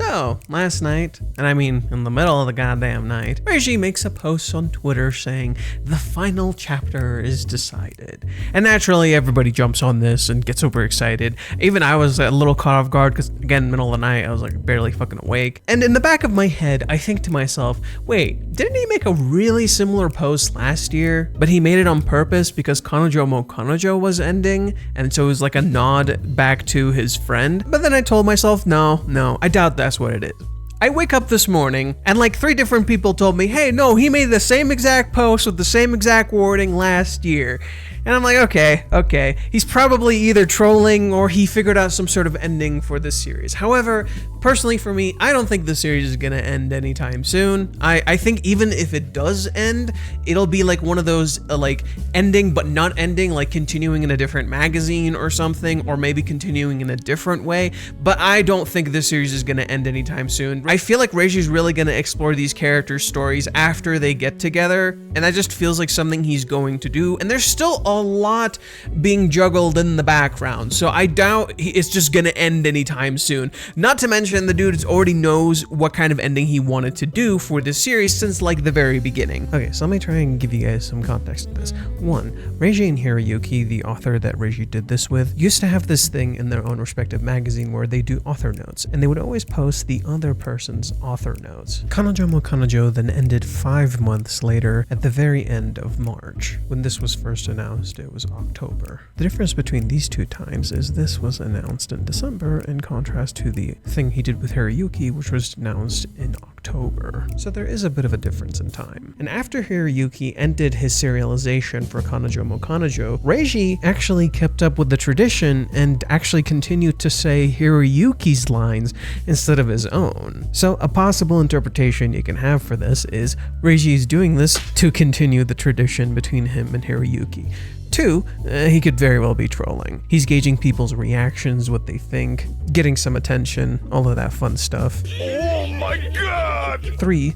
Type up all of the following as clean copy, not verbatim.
So, last night, and I mean in the middle of the goddamn night, Reggie makes a post on Twitter saying the final chapter is decided. And naturally, everybody jumps on this and gets super excited. Even I was a little caught off guard because, again, middle of the night, I was like barely fucking awake. And in the back of my head, I think to myself, wait, didn't he make a really similar post last year? But he made it on purpose because Kanojo mo Kanojo was ending, and so it was like a nod back to his friend. But then I told myself, no, I doubt that's what it is. I wake up this morning and like 3 different people told me, hey, no, he made the same exact post with the same exact wording last year. And I'm like, okay. He's probably either trolling or he figured out some sort of ending for this series. However, personally for me, I don't think the series is going to end anytime soon. I think even if it does end, it'll be like one of those like ending but not ending, like continuing in a different magazine or something, or maybe continuing in a different way. But I don't think this series is going to end anytime soon. I feel like Reiji's really going to explore these characters' stories after they get together, and that just feels like something he's going to do. And there's still a lot being juggled in the background, so I doubt it's just gonna end anytime soon. Not to mention the dude already knows what kind of ending he wanted to do for this series since like the very beginning. Okay, so let me try and give you guys some context to this. 1, Reiji and Hiroyuki, the author that Reiji did this with, used to have this thing in their own respective magazine where they do author notes, and they would always post the other person's author notes. Kanojo mo Kanojo then ended 5 months later at the very end of March. When this was first announced, it was October. The difference between these 2 times is this was announced in December in contrast to the thing he did with Hiroyuki, which was announced in October. So there is a bit of a difference in time. And after Hiroyuki ended his serialization for Kanojo mo Kanojo, Reiji actually kept up with the tradition and actually continued to say Hiroyuki's lines instead of his own. So a possible interpretation you can have for this is Reiji's doing this to continue the tradition between him and Hiroyuki. 2, he could very well be trolling. He's gauging people's reactions, what they think, getting some attention, all of that fun stuff. Oh my god! 3,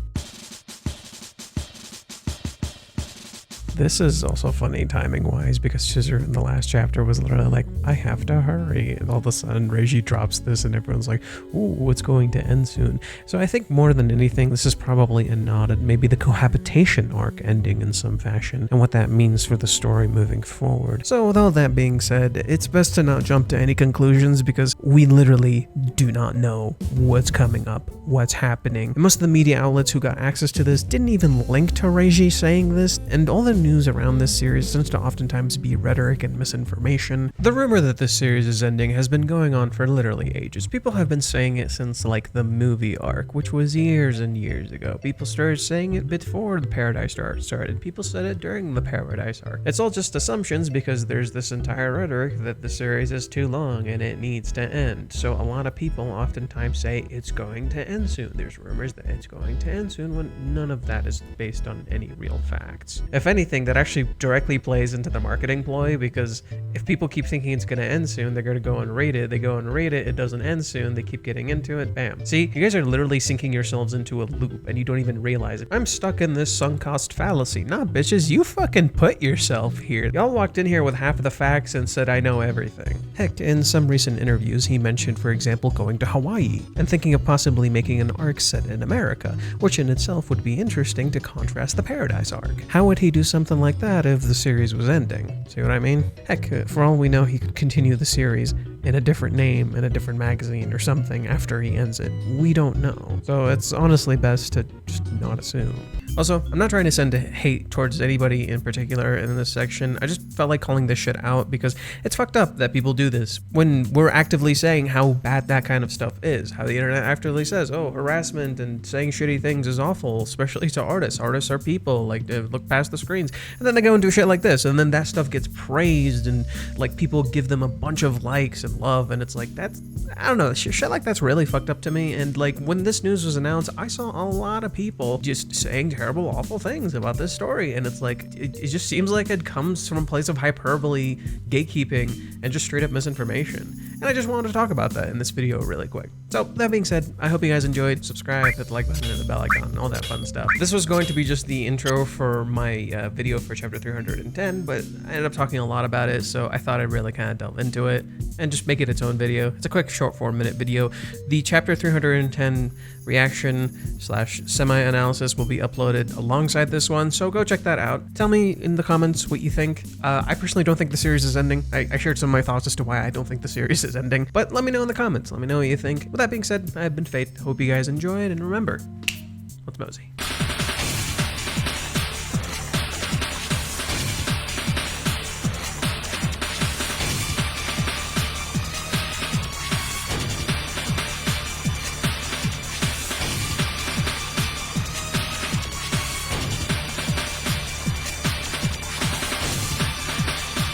this is also funny timing-wise because Chizuru in the last chapter was literally like, I have to hurry. And all of a sudden, Reiji drops this and everyone's like, ooh, it's going to end soon. So I think more than anything, this is probably a nod at maybe the cohabitation arc ending in some fashion and what that means for the story moving forward. So with all that being said, it's best to not jump to any conclusions because we literally do not know what's coming up, what's happening. And most of the media outlets who got access to this didn't even link to Reiji saying this, and all the news around this series tends to oftentimes be rhetoric and misinformation. The rumor that this series is ending has been going on for literally ages. People have been saying it since like the movie arc, which was years and years ago. People started saying it before the Paradise arc started. People said it during the Paradise arc. It's all just assumptions because there's this entire rhetoric that the series is too long and it needs to end. So a lot of people oftentimes say it's going to end soon. There's rumors that it's going to end soon when none of that is based on any real facts. If anything, that actually directly plays into the marketing ploy because if people keep thinking it's going to end soon, they're going to go and rate it. They go and rate it. It doesn't end soon. They keep getting into it. Bam. See, you guys are literally sinking yourselves into a loop and you don't even realize it. I'm stuck in this sunk cost fallacy. Nah, bitches, you fucking put yourself here. Y'all walked in here with half of the facts and said, I know everything. Heck, in some recent interviews, he mentioned, for example, going to Hawaii and thinking of possibly making an arc set in America, which in itself would be interesting to contrast the Paradise arc. How would he do something like that if the series was ending? See what I mean? Heck, for all we know, he could continue the series in a different name, in a different magazine or something after he ends it. We don't know. So it's honestly best to just not assume. Also, I'm not trying to send hate towards anybody in particular in this section. I just felt like calling this shit out because it's fucked up that people do this when we're actively saying how bad that kind of stuff is. How the internet actively says, oh, harassment and saying shitty things is awful, especially to artists. Artists are people, like, they look past the screens. And then they go and do shit like this, and then that stuff gets praised, and like people give them a bunch of likes and love, and it's like, that's, I don't know, shit like that's really fucked up to me. And like when this news was announced, I saw a lot of people just saying terrible, awful things about this story, and it's like, it just seems like it comes from a place of hyperbole, gatekeeping, and just straight up misinformation. and I just wanted to talk about that in this video really quick. So that being said, I hope you guys enjoyed. Subscribe, hit the like button and the bell icon and all that fun stuff. This was going to be just the intro for my video for chapter 310, but I ended up talking a lot about it, so I thought I'd really kind of delve into it and just make it its own video. It's a quick short 4-minute video. The chapter 310 reaction / semi-analysis will be uploaded alongside this one, so go check that out. Tell me in the comments what you think. I personally don't think the series is ending. I shared some of my thoughts as to why I don't think the series is ending, but let me know in the comments. Let me know what you think. With that being said, I've been Fate. Hope you guys enjoyed, and remember, let's mosey.